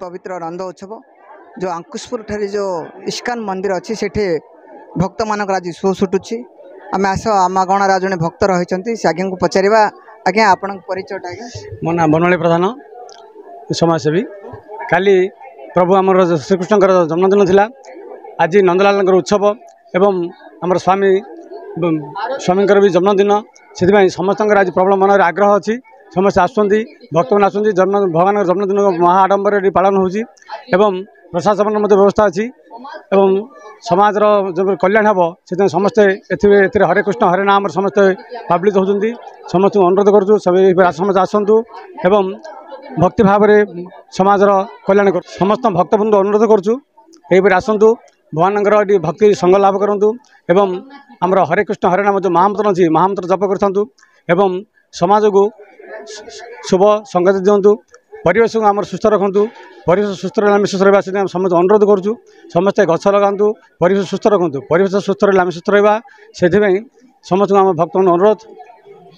पवित्र नंद उत्सव जो अंकुशपुर ठारे जो इस्कन मंदिर अच्छी से भक्त मान आज शो छुटुची आम आस आम गणार जड़े भक्त रही से आज्ञा को पचारा आज्ञा आपण परिचय आज्ञा मो ना बनवाली प्रधान समाजसेवी काली प्रभु आमर श्रीकृष्ण जन्मदिन थिला आज नंदलाल उत्सव एवं आमर स्वामी स्वामी भी जन्मदिन से समस्त आज प्रबल मन आग्रह अच्छी समस्त आसुँच भक्त मैंने आसुँच जन्म भगवान जन्मदिन महा आडम्बर पालन होची एवं प्रशासन व्यवस्था अच्छी एवं समाज जो कल्याण हम से समस्ते हरे कृष्ण हरे नाम समस्ते पाब्लिक होती समस्त अनुरोध करूँ समस्त आसतु एवं भक्ति भाव में समाज कल्याण कर समस्त भक्तबृंद अनुरोध करूँ यही आसतु भगवान भक्ति संग लाभ करूँ एवं आमर हरे कृष्ण हरे नाम जो महामंत्र अच्छी महामंत्र जप करूँ समाज को शुभ संकेत दिंतु परिवेश को आम सुस्थ रखु परिवेश सुस्थ रहा सुस्थ रहा समस्त अनुरोध करूँ समस्ते गछ लगातु परिवेश सुस्थ रखु परिवेश सुस्थ रहा सुस्थ रहा से समस्त आम भक्त अनुरोध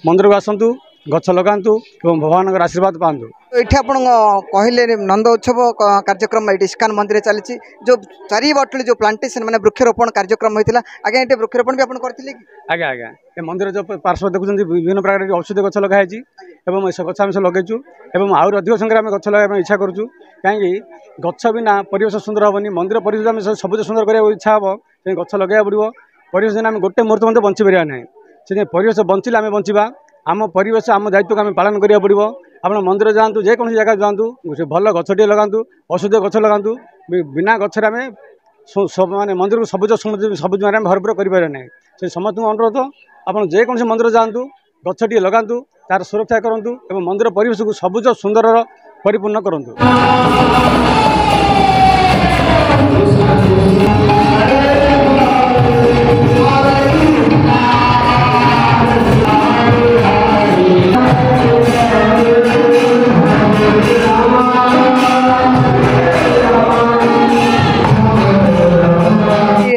मंदिर को आसतु गछ लगातु और भगवान आशीर्वाद पातु। ये कहले नंद उत्सव कार्यक्रम ये इस्कन मंदिर चली जो चारिबटली जो प्लांटेशन माने वृक्षरोपण कार्यक्रम होता आज्ञा ये वृक्षरोपण भी करते आज्ञा आज्ञा ये मंदिर जो पार्श्व देखुं विभिन्न प्रकार औषधि गछ लगाई एवं गछ आम सब लगेचु एवं आहुरी अधिक संख्या में गछ लगे इच्छा करूँ कहीं गछ बिना परिवेश सुंदर हेनी मंदिर परिवेश आम सबुज सुंदर करने इच्छा हे गछ लगे पड़ो परिवेश दिन आम गोटे मुहूर्त मत बंची पारा ना से परिवेश बंचिले आम बंचा आम परिवेश आम दायित्व को आम पालन करा पड़ो आप मंदिर जातु जेको जगह जातु भल गछटे लगातु औषधीय गछ लगातु बिना गचर आम माने मंदिर को सबुज सबुज मारे भरपूर करें ना से समस्त अनुरोध आप जेको मंदिर जातु गछटी लगातु तार सुरक्षा करूँ और मंदिर परिवेश को सबुज सुंदर परिपूर्ण करूँ।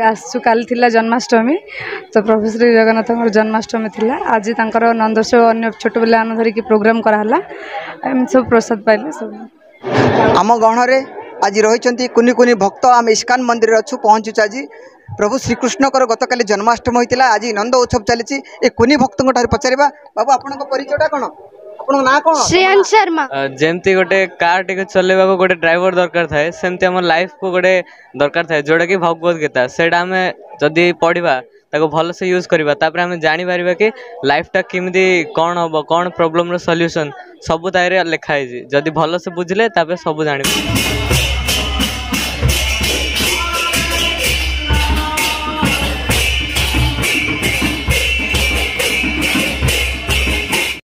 आसु काली थिला जन्माष्टमी तो प्रभु श्री जगन्नाथ जन्माष्टमी थिला आज तांकर नंदोत्सव अन्य छोट पिला धरिकी प्रोग्राम कराला सब प्रसाद पाइले सब आम गणरे आज रही कुनि कुनि भक्त आम इस्कन मंदिर अच्छु पहुँचुच आज प्रभु श्रीकृष्ण गतकाली जन्माष्टमी होता आज नंद उत्सव चली कुनि भक्त पचारा बाबू आपण परिचयटा कौन श्रेयांश शर्मा जेमती गोटे कार टे चलेबा को गोटे ड्राइवर दरकार थाए सेमती हम लाइफ को गोटे दरकार थाए जोटा कि भगवत गीता सेटा आम जदि पढ़ा ताको भल से यूज करबा तापर हम जानि परिबा कि लाइफटा किमिति कौन हम कौन प्रॉब्लम रो सॉल्यूशन सब तारे लिखा है जदि भल से बुझले तापर सब जानि।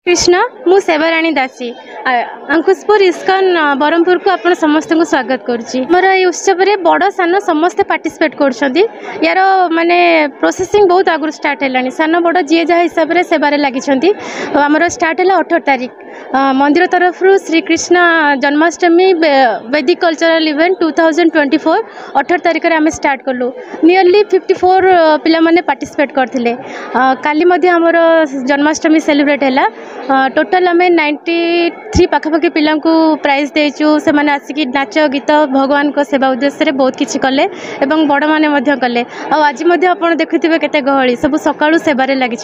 कृष्ण मु सेवाराणी दासी अंकुशपुर इस्कन बरमपुर को आप समस्त को स्वागत करुच्ची मोर ये उत्सव में बड़ सान समस्ते पार्टिसिपेट कर यार माने प्रोसेसिंग बहुत आगु स्टार्ट है सान बड़ जी जहाँ हिसाब से सेवार लगी आमर स्टार्ट है 18 तारीख मंदिर तरफ श्रीकृष्ण जन्माष्टमी वैदिक कल्चरल इवेंट 2024 18 तारीख में आम स्टार्ट कलु नियरली 54 पिला माने पार्टिसिपेट करथिले काली मध्य आमर जन्माष्टमी सेलिब्रेट है टोटाल आम 93 पाखापाखि पिला प्राइज देचु से माने आसिकी नाच गीत भगवान को सेवा उद्देश्य बहुत किछि कले एवं बड़ माने कले आज आपड़ देखुवे केते गहली सब सकाळु सेवारे लगी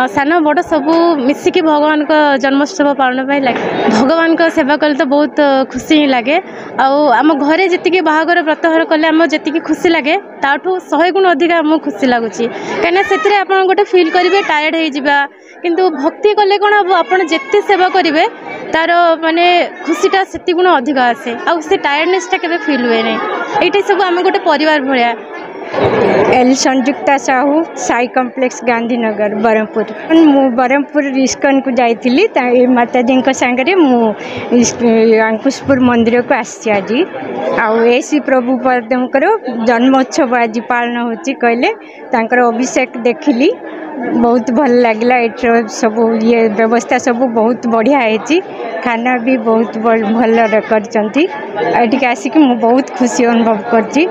सान बड़ सब मिसिकी भगवान को जन्मोत्सव पालन पाई लगे भगवान को सेवा कले तो बहुत खुशी ही लगे आम घरे जी बाहागर व्रतहर कले आम जी खुशी लगे ताठू 100 गुण अधिक आम खुशी लगुच कहीं से आप गोटे फिल करेंगे टायर्ड हो किंतु भक्ति कले कौन हम आपड़ जिते सेवा करेंगे तार माने खुशीटा से गुण अधिक आसे आ से टायर्डनेसटा के फिल हुए नहीं ये सब आम गोटे परिवार भाया। एल संजुक्ता साहू साई कॉम्प्लेक्स गांधीनगर बरमपुर मु बरमपुर इस्कन को जाइली माताजी सांगे मु अंकुशपुर मंदिर को आसी आज आसी प्रभु पदर जन्मोत्सव आज पालन होची कहले तांकर अभिषेक देखिली बहुत भल लगे सब ये व्यवस्था सब बहुत बढ़िया है खाना भी बहुत भल कर आसिक मु बहुत खुशी अनुभव करछि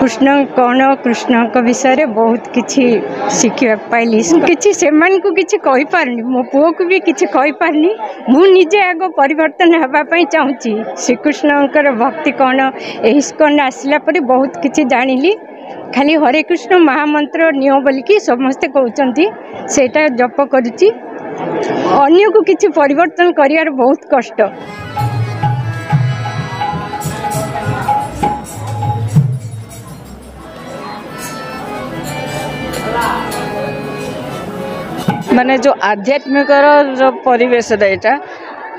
कृष्ण कौन कृष्ण विषय बहुत किछि शिखा पाइली किछि सेमान को किछि कहि पारनी मो पुओ को भी किछि कहि पारनी मु निजे आगो परिवर्तन हेबा पई चाहूछि श्रीकृष्णकर भक्ति कौन इस्कन आसला पर बहुत किछि जानिली खाली हरे कृष्ण महामंत्र नियो बोलिकी समस्ते कहते सेटा जप करुच्ची अन्य को किसी परिवर्तन करियार बहुत कष्ट माने जो आध्यात्मिक जो परिवेश यहाँ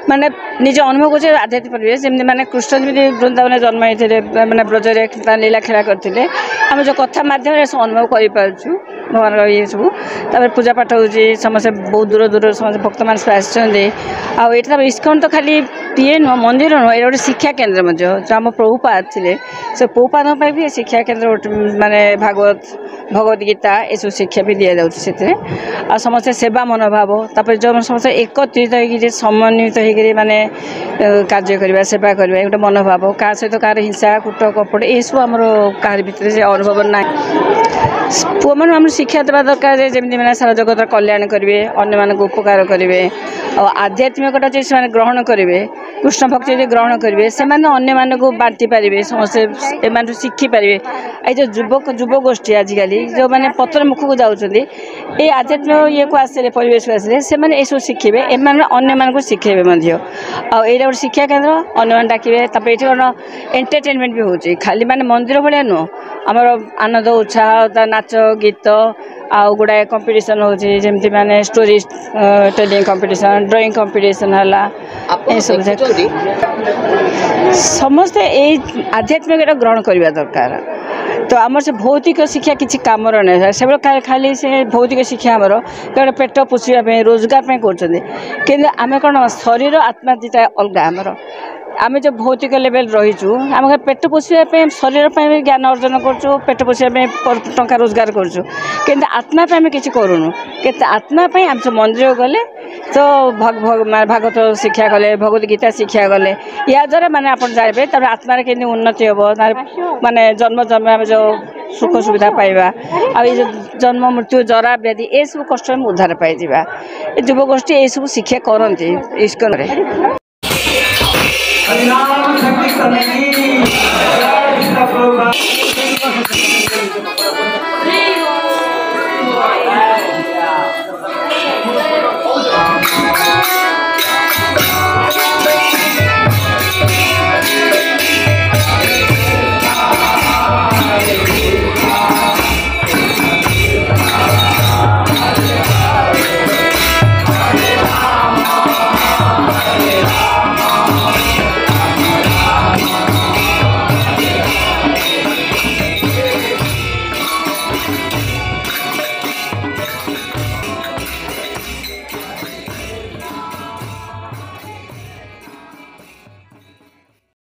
माने निज अनुभव को आध्यात्मिक परिवेश जमी माने कृष्ण जमी वृंदावन जन्म होते मैंने ब्रजरे लीला खेला करते आम जो कथा मध्यम अनुभव कर भगवान ये सब पूजा पाठ हो समस्त बहुत दूर दूर समस्त भक्त मान आसम इस्कन तो खाली पीए नुह मंदिर नुह ये गोटे शिक्षा केन्द्र जो आम प्रभुपाद थे से प्रभुपाद भी शिक्षा केन्द्र माने भागवत भगवत गीता ये सब शिक्षा भी दि जाऊँगी आ समस्त सेवा मनोभाव तापर जो समस्त एकत्रित हो समन्वित हो माने कार्य करवा सेवा करवा गोटे मनोभाव क्या सहित कार हिंसा कूट कपट ये सब आम कहार भीतर अनुभव ना पुआ मैंने शिक्षा देवा दरकार जमी मैंने सारा जगत कल्याण करेंगे अन्य मानक उपकार करेंगे और आध्यात्मिकता जो से ग्रहण करेंगे कृष्ण भक्ति जो ग्रहण करेंगे से अन्य मानक बांटी पारे समस्त एम शिखिपारे ये जो युव गोष्ठी आजिकल जो मैंने पत्र मुख को जाऊँच ये आध्यात्मिक ये को आसे परिवेश को आसे से ये शिखे एम अन्य मानक शिखेबे आईटा गोटे शिक्षा केन्द्र अन्य मान डाके ये कौन एंटरटेनमेंट भी हो खाली माने मंदिर भाया नुह आमर आनंद उत्साह नाच गीत आउ गुड़ाए कंपटीशन होची जेमती माने story telling competition drawing competition हला ए सब समस्त ए आध्यात्मिक ग्रहण करबा दरकार तो आमर से भौतिक शिक्षा किसी काम ना से खाली से भौतिक शिक्षा आमर कौन पेट पोषापी रोजगार कर आम कौन शरीर आत्मा दीटा अलग आमर आम जो भौतिक लेवल रहीचु आम पेट पोषापी शरीर पर ज्ञान अर्जन करूँ पेट पोषापी टंका रोजगार करूँ किंतु आत्मा आम किसी करूँ कि आत्मा आम सब मंदिर गले तो भागवत शिक्षा गले भगवत गीता शिक्षा गले या द्वारा माने आप जानते तर आत्मार के उन्नति हम माने जन्म जन्म आम जो सुख सुविधा पाइबा आ जन्म मृत्यु जरा व्याधि ये सब कष्ट में उद्धार पाइबा युवगोष्ठी ये सब शिक्षा करती इस्कन रे।